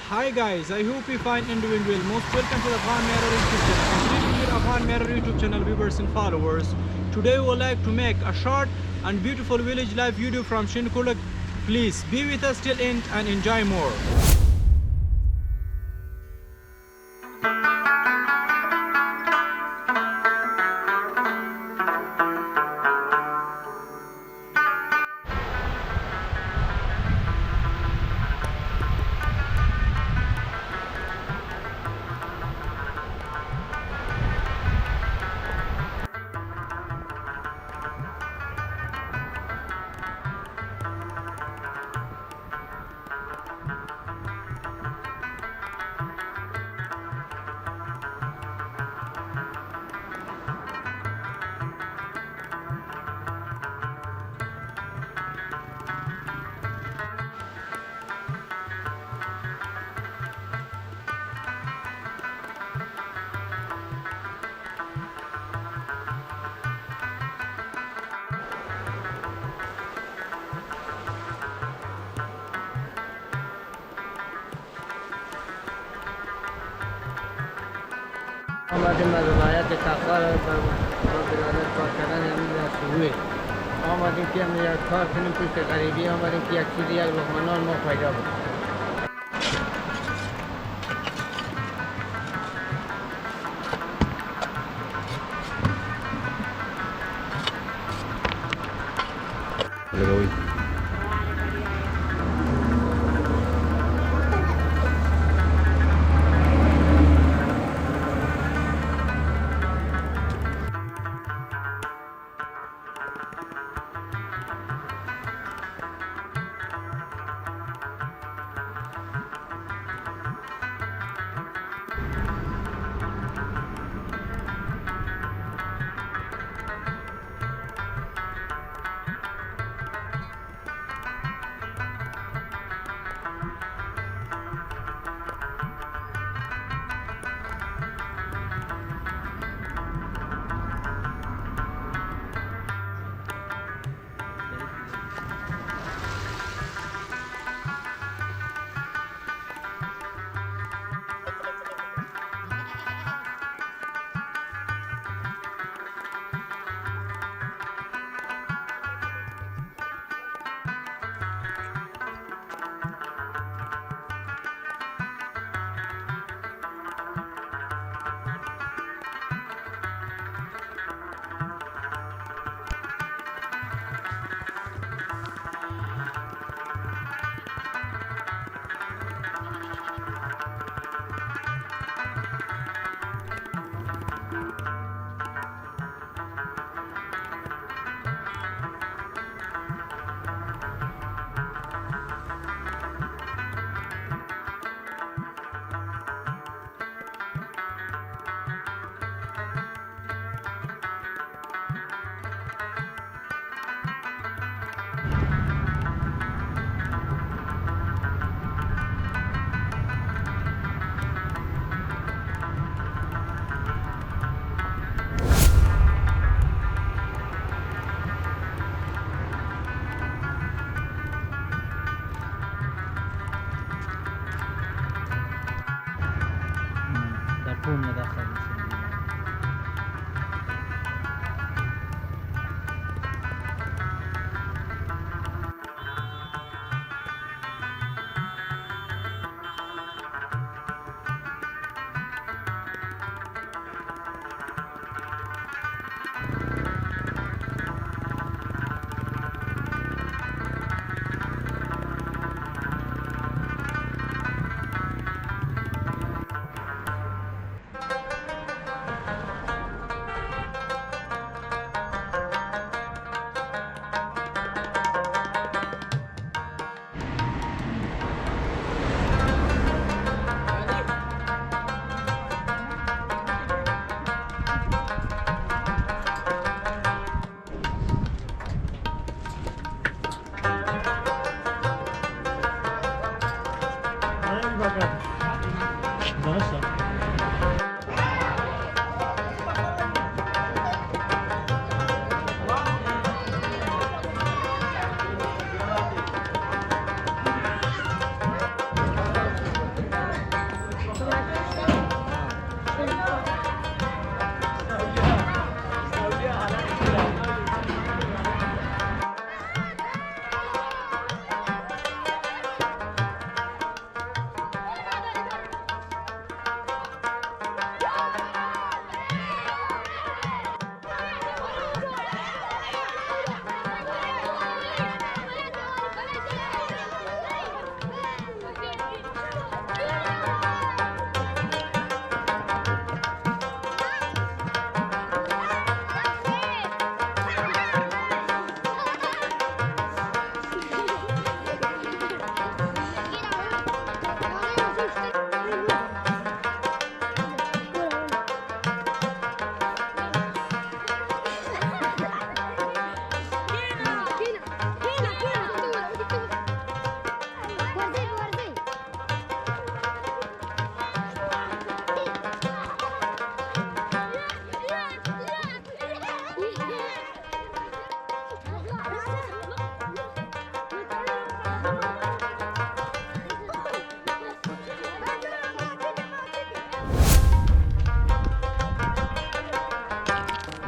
Hi guys, I hope you find and doing well. Most welcome to the Afghan Mirror YouTube channel. And greeting dear Afghan Mirror YouTube channel viewers and followers. Today we would like to make a short and beautiful village life video from Shinkuluk. Please be with us till end and enjoy more. آمدیم از ولایت تخار با برادر کار کردن امید شروعه آمدیم که کار کنیم پشت غریبی آمدیم که یک چیزی یک لقمه نان ما پیدا بود.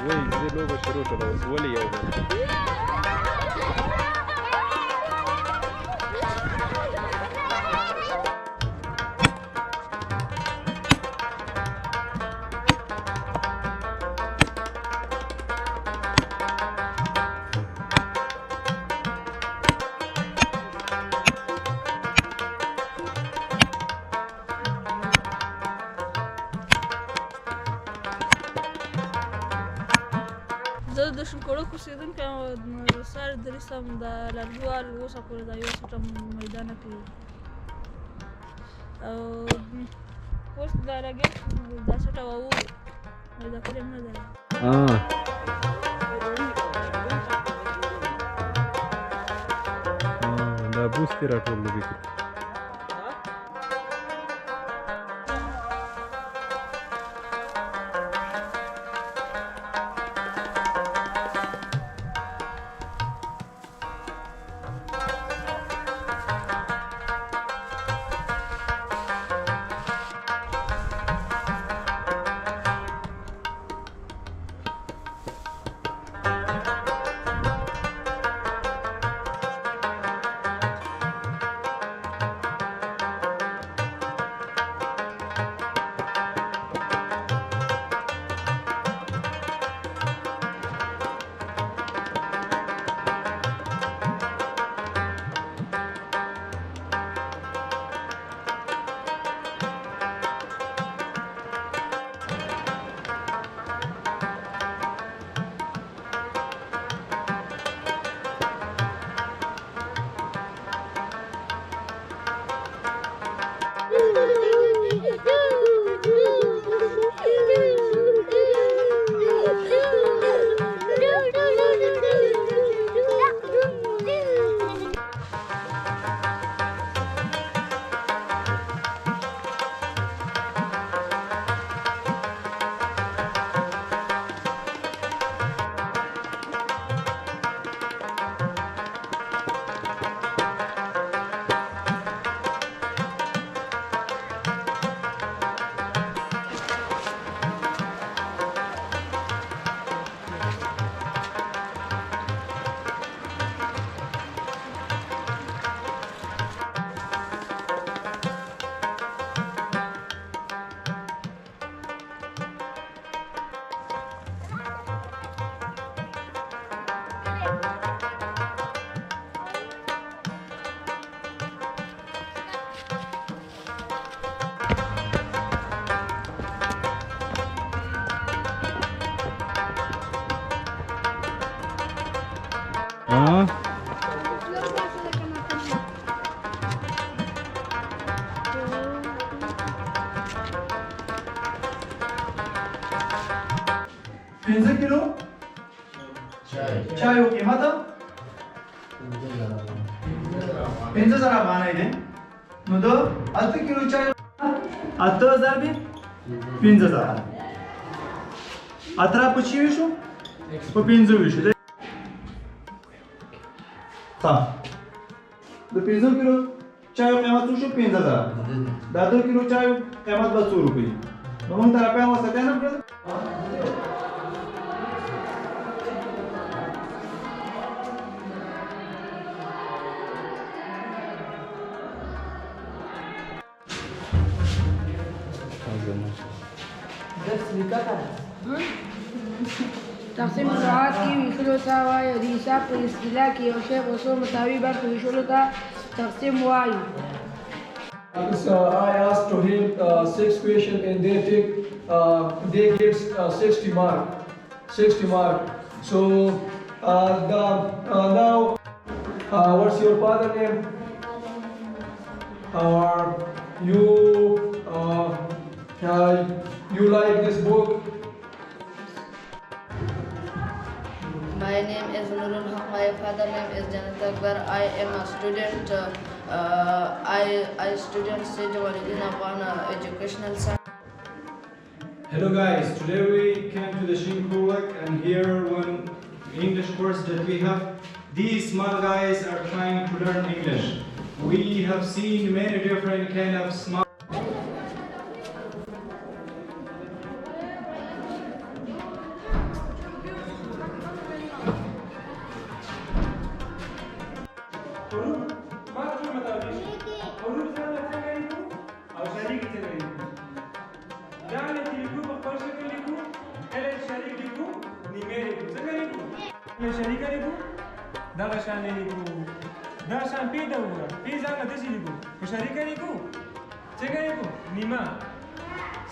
وای زه لوبه شروع کړه اوس ولې یو بل زه د شینکوړک اوسېدونکی یم او سر درېسم د لرګیوال اوسه پورې دا یو څټه میدانه کې او اوس دا لګېد دا څټه وو دا کلیم نه دی دا بوستې راټول دي پنځه کیلو چای او قیمت 5000 افغانۍ دی نو د 8 کیلو چای 8000 به 5000 اترا په چی وشو په 15 وشو ها د 15 کیلو چای قیمت وشو 5000 د 2 کیلو چای قیمت 200 روپۍ نو موږ ته په واسطه نه کړل تقسیم ساعت کی ویشلو تا وای د حساب په اصطلاح کې یو شی اوسو مساوي برخه ویشلو تا تقسیم وای I asked to him 6 questions and they get 60 mark. So now what's your father name? You like this book? My name is Nurul Haq. My father name is Janat Akbar. I am a student. I student Sayyid Jamaluddin Afghan Educational Center. Hello guys, today we came to the Shinkulak and here one English course that we have. These small guys are trying to learn English. We have seen many different kind of smart. دا شان لیکو دا شان پی دا وګوره پی ځان د دې لیکو په شریکه لیکو څنګه لیکو نیمه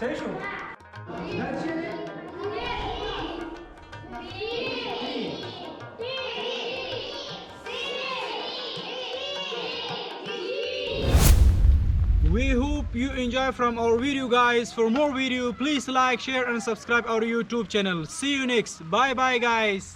صحیح شو We hope you enjoy from our video, guys. For more video, please like, share and subscribe our YouTube channel. See you next. Bye bye, guys.